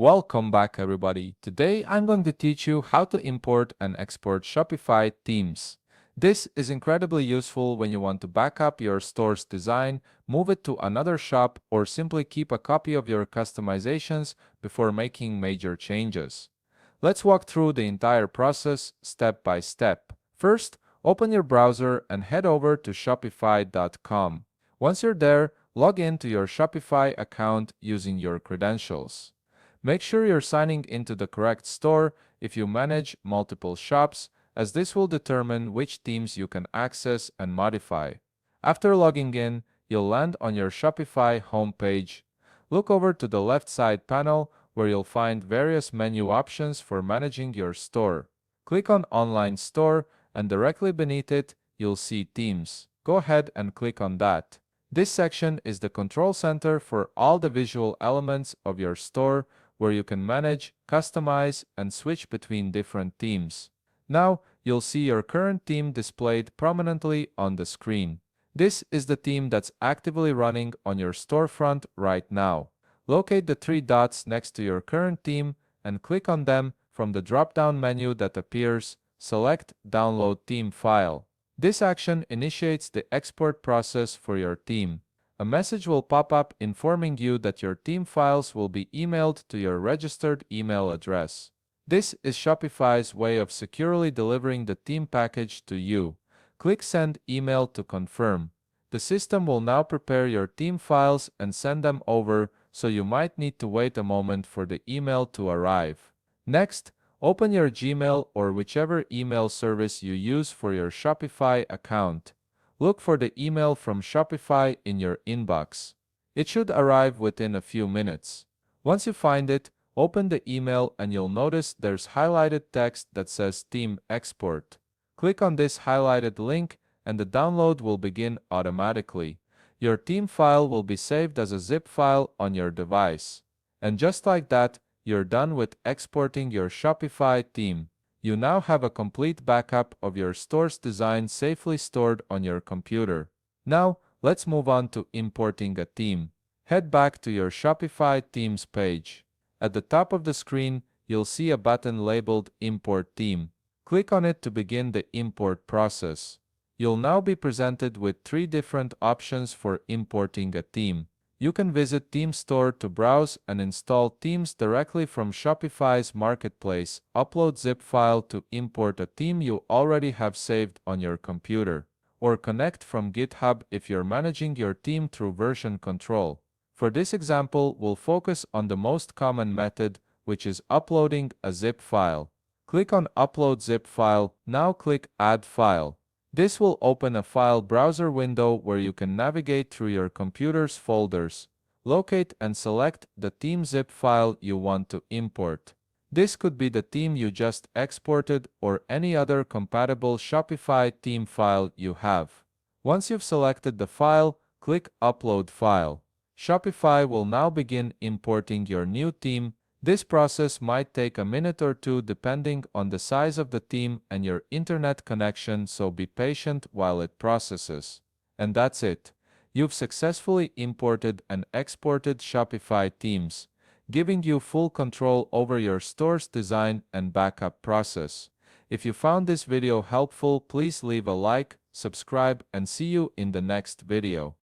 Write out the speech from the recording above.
Welcome back, everybody. Today I'm going to teach you how to import and export Shopify themes. This is incredibly useful when you want to back up your store's design, move it to another shop, or simply keep a copy of your customizations before making major changes. Let's walk through the entire process step by step. First, open your browser and head over to Shopify.com. Once you're there, log in to your Shopify account using your credentials. Make sure you're signing into the correct store if you manage multiple shops, as this will determine which themes you can access and modify. After logging in, you'll land on your Shopify homepage. Look over to the left side panel where you'll find various menu options for managing your store. Click on Online Store, and directly beneath it, you'll see Themes. Go ahead and click on that. This section is the control center for all the visual elements of your store, where you can manage, customize, and switch between different themes. Now, you'll see your current theme displayed prominently on the screen. This is the theme that's actively running on your storefront right now. Locate the three dots next to your current theme and click on them from the drop-down menu that appears. Select Download Theme File. This action initiates the export process for your theme. A message will pop up informing you that your theme files will be emailed to your registered email address. This is Shopify's way of securely delivering the theme package to you. Click Send Email to confirm. The system will now prepare your theme files and send them over, so you might need to wait a moment for the email to arrive. Next, open your Gmail or whichever email service you use for your Shopify account. Look for the email from Shopify in your inbox. It should arrive within a few minutes. Once you find it, open the email and you'll notice there's highlighted text that says Theme Export. Click on this highlighted link and the download will begin automatically. Your theme file will be saved as a zip file on your device. And just like that, you're done with exporting your Shopify theme. You now have a complete backup of your store's design safely stored on your computer. Now, let's move on to importing a theme. Head back to your Shopify themes page. At the top of the screen, you'll see a button labeled Import Theme. Click on it to begin the import process. You'll now be presented with three different options for importing a theme. You can visit Theme Store to browse and install themes directly from Shopify's marketplace, upload zip file to import a theme you already have saved on your computer, or connect from GitHub if you're managing your theme through version control. For this example, we'll focus on the most common method, which is uploading a zip file. Click on Upload Zip File. Now click Add File. This will open a file browser window where you can navigate through your computer's folders. Locate and select the theme zip file you want to import. This could be the theme you just exported or any other compatible Shopify theme file you have. Once you've selected the file, click Upload File. Shopify will now begin importing your new theme. This process might take a minute or two depending on the size of the theme and your internet connection, so be patient while it processes. And that's it. You've successfully imported and exported Shopify themes, giving you full control over your store's design and backup process. If you found this video helpful, please leave a like, subscribe, and see you in the next video.